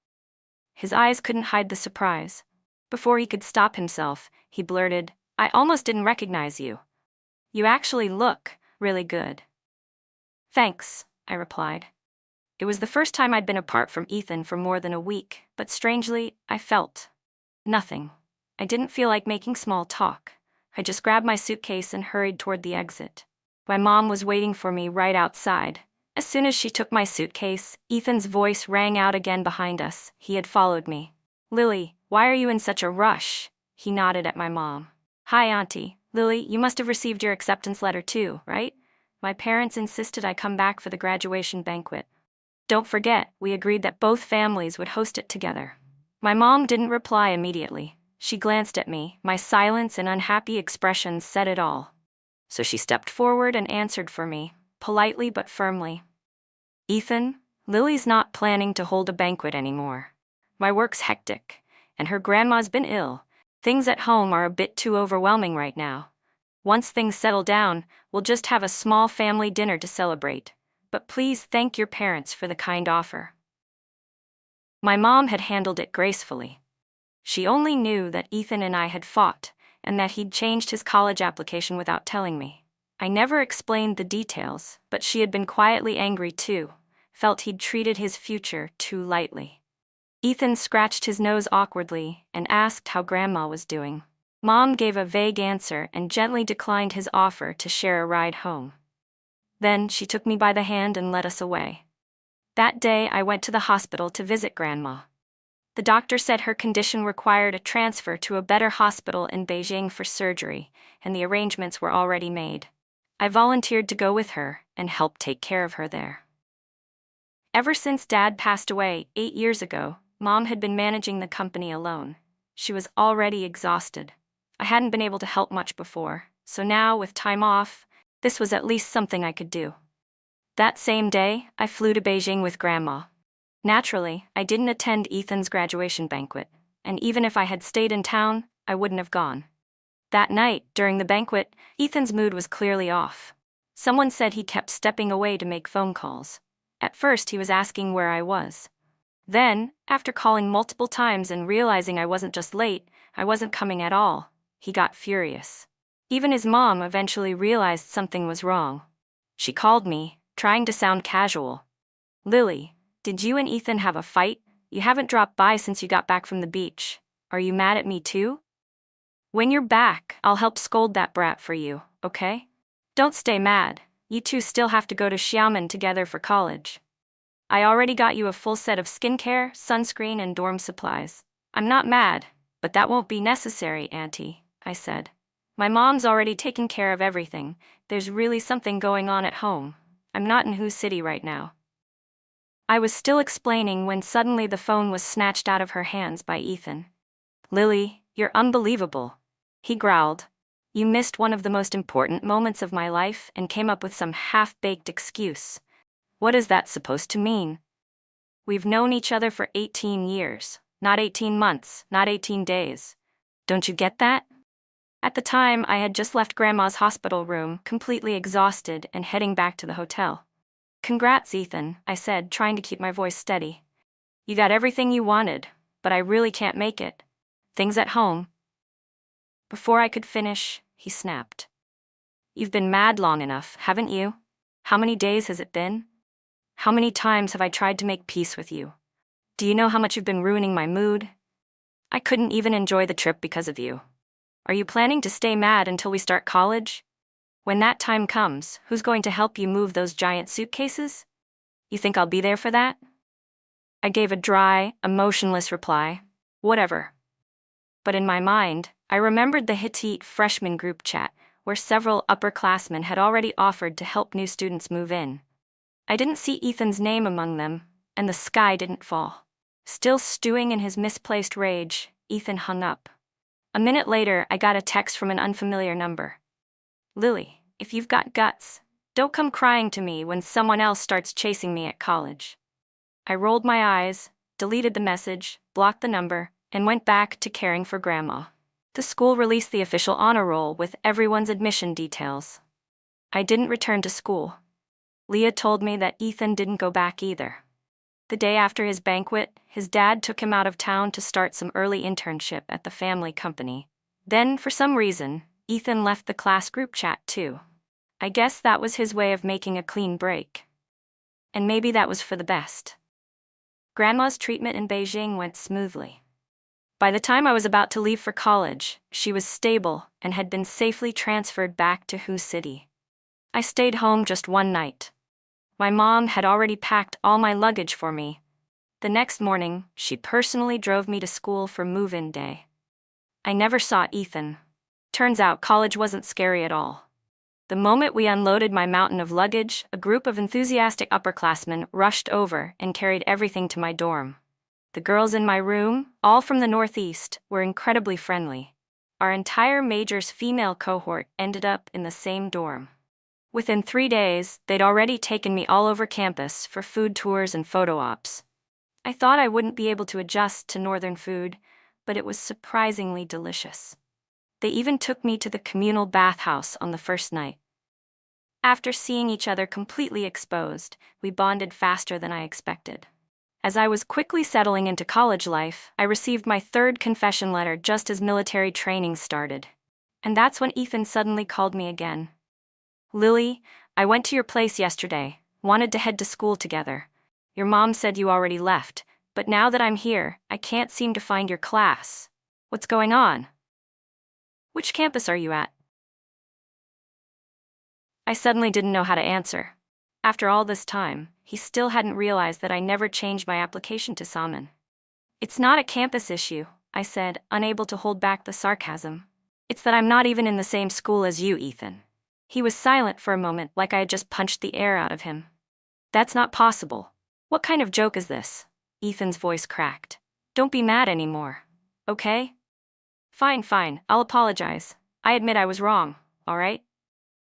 His eyes couldn't hide the surprise. Before he could stop himself, he blurted, "I almost didn't recognize you. You actually look really good." "Thanks," I replied. It was the first time I'd been apart from Ethan for more than a week, but strangely, I felt nothing. I didn't feel like making small talk. I just grabbed my suitcase and hurried toward the exit. My mom was waiting for me right outside. As soon as she took my suitcase, Ethan's voice rang out again behind us. He had followed me. "Lily, why are you in such a rush?" He nodded at my mom. "Hi, Auntie. Lily, you must have received your acceptance letter too, right? My parents insisted I come back for the graduation banquet. Don't forget, we agreed that both families would host it together." My mom didn't reply immediately. She glanced at me. My silence and unhappy expressions said it all. So she stepped forward and answered for me, politely but firmly. "Ethan, Lily's not planning to hold a banquet anymore. My work's hectic, and her grandma's been ill. Things at home are a bit too overwhelming right now. Once things settle down, we'll just have a small family dinner to celebrate. But please thank your parents for the kind offer." My mom had handled it gracefully. She only knew that Ethan and I had fought, and that he'd changed his college application without telling me. I never explained the details, but she had been quietly angry too, felt he'd treated his future too lightly. Ethan scratched his nose awkwardly and asked how Grandma was doing. Mom gave a vague answer and gently declined his offer to share a ride home. Then she took me by the hand and led us away. That day I went to the hospital to visit Grandma. The doctor said her condition required a transfer to a better hospital in Beijing for surgery, and the arrangements were already made. I volunteered to go with her and help take care of her there. Ever since Dad passed away 8 years ago, Mom had been managing the company alone. She was already exhausted. I hadn't been able to help much before, so now, with time off, this was at least something I could do. That same day, I flew to Beijing with Grandma. Naturally, I didn't attend Ethan's graduation banquet, and even if I had stayed in town, I wouldn't have gone. That night, during the banquet, Ethan's mood was clearly off. Someone said he kept stepping away to make phone calls. At first, he was asking where I was. Then, after calling multiple times and realizing I wasn't just late, I wasn't coming at all, he got furious. Even his mom eventually realized something was wrong. She called me, trying to sound casual. "Lily, did you and Ethan have a fight? You haven't dropped by since you got back from the beach. Are you mad at me too? When you're back, I'll help scold that brat for you, okay? Don't stay mad. You two still have to go to Xiamen together for college. I already got you a full set of skincare, sunscreen, and dorm supplies. I'm not mad, but that won't be necessary, Auntie," I said. "My mom's already taken care of everything. There's really something going on at home. I'm not in Hu City right now." I was still explaining when suddenly the phone was snatched out of her hands by Ethan. "Lily, you're unbelievable," he growled. "You missed one of the most important moments of my life and came up with some half-baked excuse. What is that supposed to mean? We've known each other for 18 years, not 18 months, not 18 days. Don't you get that?" At the time, I had just left Grandma's hospital room, completely exhausted and heading back to the hotel. "Congrats, Ethan," I said, trying to keep my voice steady. "You got everything you wanted, but I really can't make it. Things at home." Before I could finish, he snapped. "You've been mad long enough, haven't you? How many days has it been? How many times have I tried to make peace with you? Do you know how much you've been ruining my mood? I couldn't even enjoy the trip because of you. Are you planning to stay mad until we start college? When that time comes, who's going to help you move those giant suitcases? You think I'll be there for that?" I gave a dry, emotionless reply. Whatever. But in my mind, I remembered the Hittite freshman group chat, where several upperclassmen had already offered to help new students move in. I didn't see Ethan's name among them, and the sky didn't fall. Still stewing in his misplaced rage, Ethan hung up. A minute later, I got a text from an unfamiliar number. "Lily, if you've got guts, don't come crying to me when someone else starts chasing me at college." I rolled my eyes, deleted the message, blocked the number, and went back to caring for Grandma. The school released the official honor roll with everyone's admission details. I didn't return to school. Leah told me that Ethan didn't go back either. The day after his banquet, his dad took him out of town to start some early internship at the family company. Then, for some reason, Ethan left the class group chat too. I guess that was his way of making a clean break. And maybe that was for the best. Grandma's treatment in Beijing went smoothly. By the time I was about to leave for college, she was stable and had been safely transferred back to Hu City. I stayed home just one night. My mom had already packed all my luggage for me. The next morning, she personally drove me to school for move-in day. I never saw Ethan. Turns out college wasn't scary at all. The moment we unloaded my mountain of luggage, a group of enthusiastic upperclassmen rushed over and carried everything to my dorm. The girls in my room, all from the Northeast, were incredibly friendly. Our entire major's female cohort ended up in the same dorm. Within 3 days, they'd already taken me all over campus for food tours and photo ops. I thought I wouldn't be able to adjust to northern food, but it was surprisingly delicious. They even took me to the communal bathhouse on the first night. After seeing each other completely exposed, we bonded faster than I expected. As I was quickly settling into college life, I received my third confession letter just as military training started. And that's when Ethan suddenly called me again. "Lily, I went to your place yesterday, wanted to head to school together. Your mom said you already left, but now that I'm here, I can't seem to find your class. What's going on? Which campus are you at?" I suddenly didn't know how to answer. After all this time, he still hadn't realized that I never changed my application to Xiamen. "It's not a campus issue," I said, unable to hold back the sarcasm. "It's that I'm not even in the same school as you, Ethan." He was silent for a moment, like I had just punched the air out of him. "That's not possible. What kind of joke is this?" Ethan's voice cracked. "Don't be mad anymore, okay? Fine, I'll apologize. I admit I was wrong, all right?"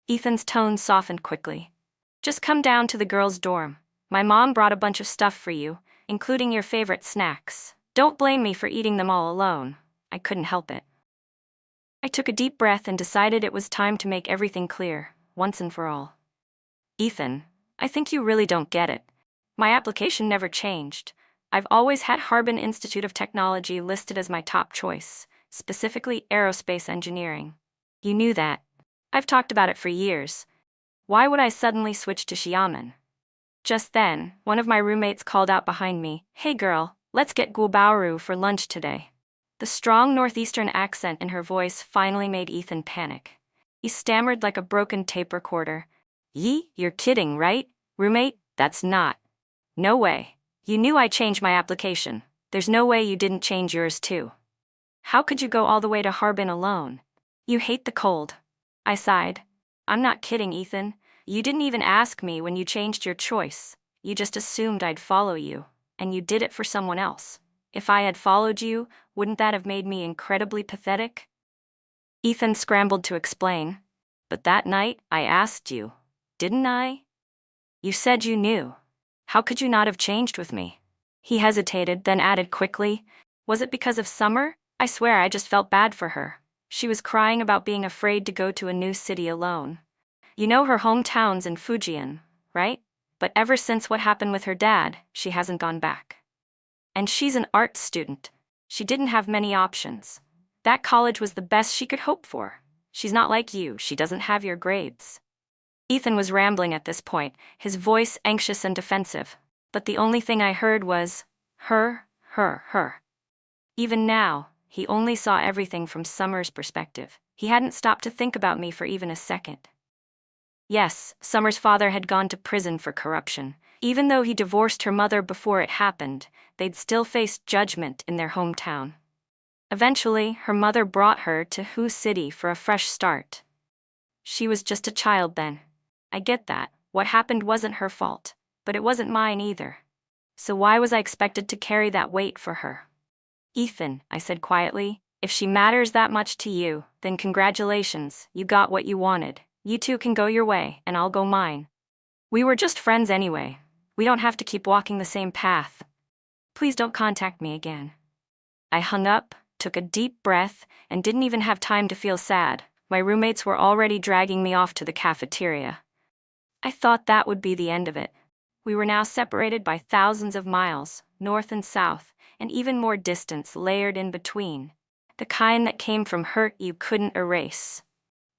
Ethan's tone softened quickly. "Just come down to the girls' dorm. My mom brought a bunch of stuff for you, including your favorite snacks. Don't blame me for eating them all alone. I couldn't help it." I took a deep breath and decided it was time to make everything clear, once and for all. Ethan, I think you really don't get it. My application never changed. I've always had Harbin Institute of Technology listed as my top choice, specifically aerospace engineering. You knew that. I've talked about it for years. Why would I suddenly switch to Xiamen? Just then, one of my roommates called out behind me, "Hey girl, let's get gulbaoru for lunch today." The strong northeastern accent in her voice finally made Ethan panic. He stammered like a broken tape recorder. "Yi, you're kidding, right? Roommate, that's not. No way. You knew I changed my application. There's no way you didn't change yours too. How could you go all the way to Harbin alone? You hate the cold." I sighed. "I'm not kidding, Ethan. You didn't even ask me when you changed your choice. You just assumed I'd follow you, and you did it for someone else. If I had followed you, wouldn't that have made me incredibly pathetic?" Ethan scrambled to explain. "But that night, I asked you, didn't I? You said you knew. How could you not have changed with me?" He hesitated, then added quickly, "Was it because of Summer? I swear I just felt bad for her. She was crying about being afraid to go to a new city alone. You know her hometown's in Fujian, right? But ever since what happened with her dad, she hasn't gone back. And she's an art student. She didn't have many options. That college was the best she could hope for. She's not like you, she doesn't have your grades." Ethan was rambling at this point, his voice anxious and defensive, but the only thing I heard was, her. Even now, he only saw everything from Summer's perspective. He hadn't stopped to think about me for even a second. Yes, Summer's father had gone to prison for corruption. Even though he divorced her mother before it happened, they'd still faced judgment in their hometown. Eventually, her mother brought her to Hu City for a fresh start. She was just a child then. I get that. What happened wasn't her fault, but it wasn't mine either. So why was I expected to carry that weight for her? "Ethan," I said quietly, "if she matters that much to you, then congratulations, you got what you wanted. You two can go your way, and I'll go mine. We were just friends anyway. We don't have to keep walking the same path. Please don't contact me again." I hung up, took a deep breath, and didn't even have time to feel sad. My roommates were already dragging me off to the cafeteria. I thought that would be the end of it. We were now separated by thousands of miles, north and south, and even more distance layered in between. The kind that came from hurt you couldn't erase.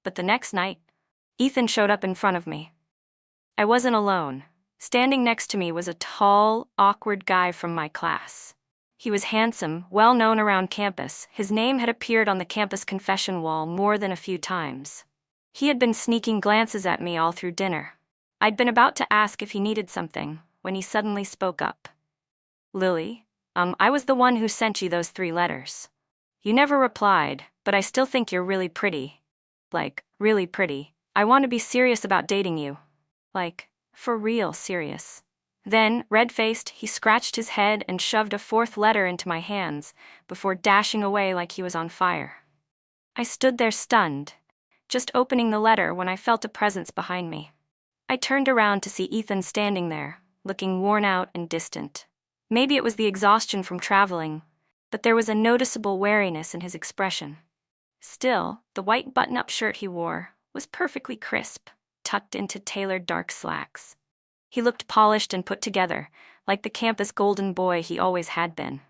But the next night, Ethan showed up in front of me. I wasn't alone. Standing next to me was a tall, awkward guy from my class. He was handsome, well known around campus. His name had appeared on the campus confession wall more than a few times. He had been sneaking glances at me all through dinner. I'd been about to ask if he needed something, when he suddenly spoke up. "Lily, I was the one who sent you those 3 letters. You never replied, but I still think you're really pretty. Like, really pretty. I want to be serious about dating you. Like, for real serious." Then, red-faced, he scratched his head and shoved a 4th letter into my hands, before dashing away like he was on fire. I stood there stunned, just opening the letter when I felt a presence behind me. I turned around to see Ethan standing there, looking worn out and distant. Maybe it was the exhaustion from traveling, but there was a noticeable wariness in his expression. Still, the white button-up shirt he wore was perfectly crisp, tucked into tailored dark slacks. He looked polished and put together, like the campus golden boy he always had been.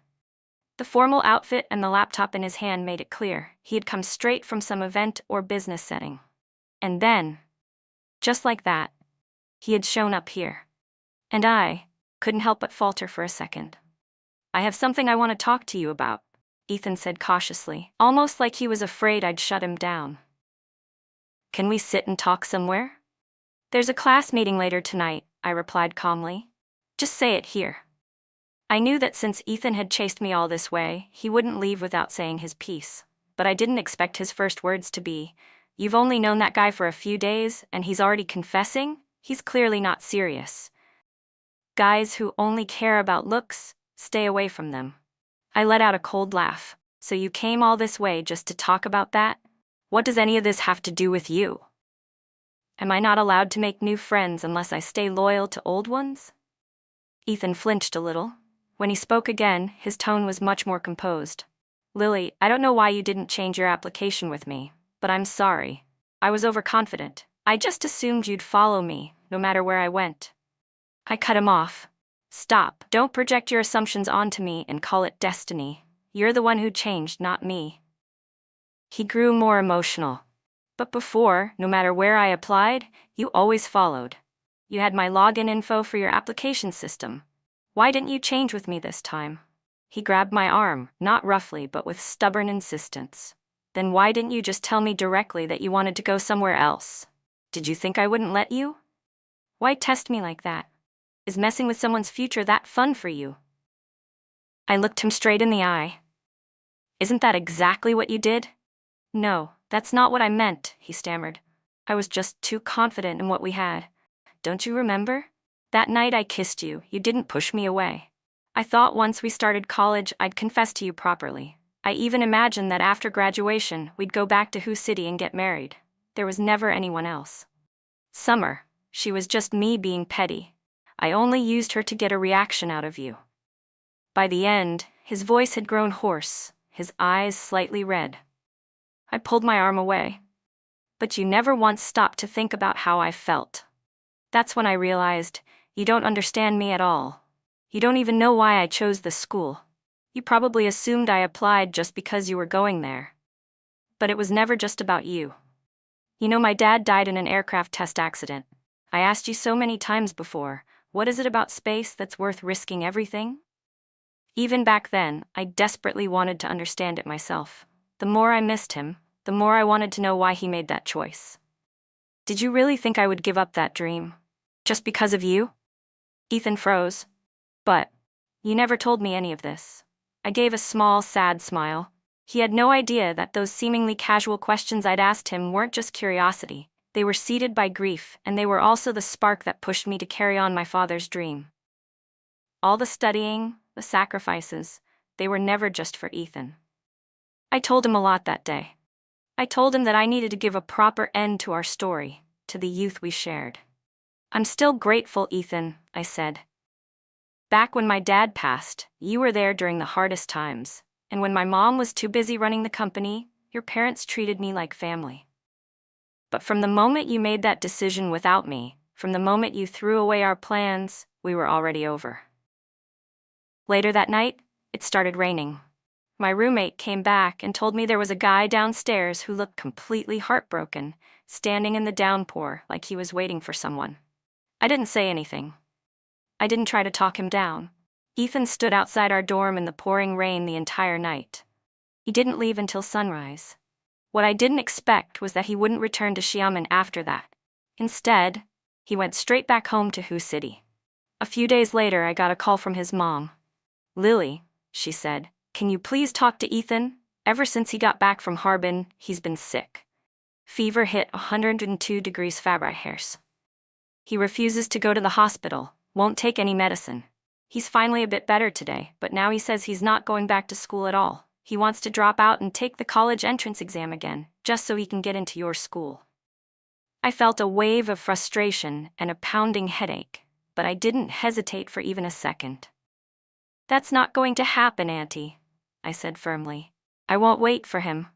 The formal outfit and the laptop in his hand made it clear he had come straight from some event or business setting. And then, just like that, he had shown up here. And I couldn't help but falter for a second. "I have something I want to talk to you about," Ethan said cautiously, almost like he was afraid I'd shut him down. "Can we sit and talk somewhere?" "There's a class meeting later tonight," I replied calmly. "Just say it here." I knew that since Ethan had chased me all this way, he wouldn't leave without saying his piece. But I didn't expect his first words to be, "You've only known that guy for a few days, and he's already confessing? He's clearly not serious. Guys who only care about looks, stay away from them." I let out a cold laugh. "So you came all this way just to talk about that? What does any of this have to do with you? Am I not allowed to make new friends unless I stay loyal to old ones?" Ethan flinched a little. When he spoke again, his tone was much more composed. Lily, I don't know why you didn't change your application with me, but I'm sorry. I was overconfident. I just assumed you'd follow me, no matter where I went. I cut him off. Stop, don't project your assumptions onto me and call it destiny. You're the one who changed, not me. He grew more emotional. But before, no matter where I applied, you always followed. You had my login info for your application system. Why didn't you change with me this time? He grabbed my arm, not roughly but with stubborn insistence. Then why didn't you just tell me directly that you wanted to go somewhere else? Did you think I wouldn't let you? Why test me like that? Is messing with someone's future that fun for you? I looked him straight in the eye. Isn't that exactly what you did? No, that's not what I meant, he stammered. I was just too confident in what we had. Don't you remember? That night I kissed you, you didn't push me away. I thought once we started college I'd confess to you properly. I even imagined that after graduation we'd go back to Who City and get married. There was never anyone else. Summer, she was just me being petty. I only used her to get a reaction out of you. By the end, his voice had grown hoarse, his eyes slightly red. I pulled my arm away. But you never once stopped to think about how I felt. That's when I realized, you don't understand me at all. You don't even know why I chose this school. You probably assumed I applied just because you were going there. But it was never just about you. You know, my dad died in an aircraft test accident. I asked you so many times before, what is it about space that's worth risking everything? Even back then, I desperately wanted to understand it myself. The more I missed him, the more I wanted to know why he made that choice. Did you really think I would give up that dream? Just because of you? Ethan froze. But you never told me any of this. I gave a small, sad smile. He had no idea that those seemingly casual questions I'd asked him weren't just curiosity. They were seeded by grief, and they were also the spark that pushed me to carry on my father's dream. All the studying, the sacrifices, they were never just for Ethan. I told him a lot that day. I told him that I needed to give a proper end to our story, to the youth we shared. I'm still grateful, Ethan, I said. Back when my dad passed, you were there during the hardest times, and when my mom was too busy running the company, your parents treated me like family. But from the moment you made that decision without me, from the moment you threw away our plans, we were already over. Later that night, it started raining. My roommate came back and told me there was a guy downstairs who looked completely heartbroken, standing in the downpour like he was waiting for someone. I didn't say anything. I didn't try to talk him down. Ethan stood outside our dorm in the pouring rain the entire night. He didn't leave until sunrise. What I didn't expect was that he wouldn't return to Xiamen after that. Instead, he went straight back home to Hu City. A few days later, I got a call from his mom. Lily, she said, can you please talk to Ethan? Ever since he got back from Harbin, he's been sick. Fever hit 102 degrees Fahrenheit. He refuses to go to the hospital, won't take any medicine. He's finally a bit better today, but now he says he's not going back to school at all. He wants to drop out and take the college entrance exam again, just so he can get into your school. I felt a wave of frustration and a pounding headache, but I didn't hesitate for even a second. That's not going to happen, Auntie, I said firmly. I won't wait for him.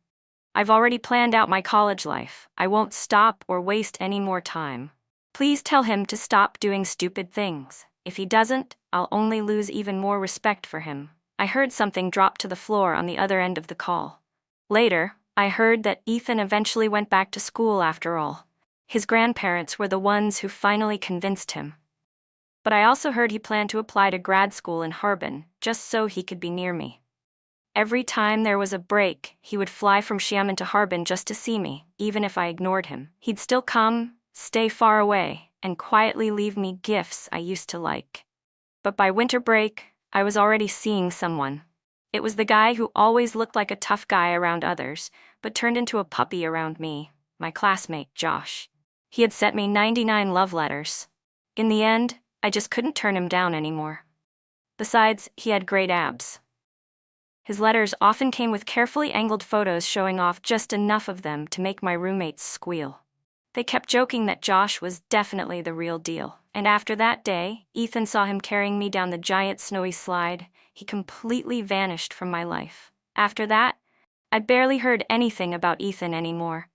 I've already planned out my college life. I won't stop or waste any more time. Please tell him to stop doing stupid things. If he doesn't, I'll only lose even more respect for him. I heard something drop to the floor on the other end of the call. Later, I heard that Ethan eventually went back to school after all. His grandparents were the ones who finally convinced him. But I also heard he planned to apply to grad school in Harbin, just so he could be near me. Every time there was a break, he would fly from Xiamen to Harbin just to see me, even if I ignored him. He'd still come, stay far away, and quietly leave me gifts I used to like. But by winter break, I was already seeing someone. It was the guy who always looked like a tough guy around others, but turned into a puppy around me, my classmate, Josh. He had sent me 99 love letters. In the end, I just couldn't turn him down anymore. Besides, he had great abs. His letters often came with carefully angled photos showing off just enough of them to make my roommates squeal. They kept joking that Josh was definitely the real deal, and after that day, Ethan saw him carrying me down the giant snowy slide. He completely vanished from my life. After that, I barely heard anything about Ethan anymore.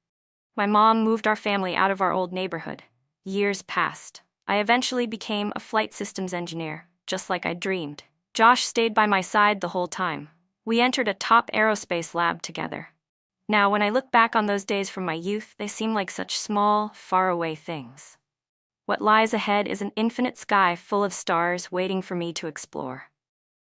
My mom moved our family out of our old neighborhood. Years passed. I eventually became a flight systems engineer, just like I dreamed. Josh stayed by my side the whole time. We entered a top aerospace lab together. Now, when I look back on those days from my youth, they seem like such small, faraway things. What lies ahead is an infinite sky full of stars waiting for me to explore.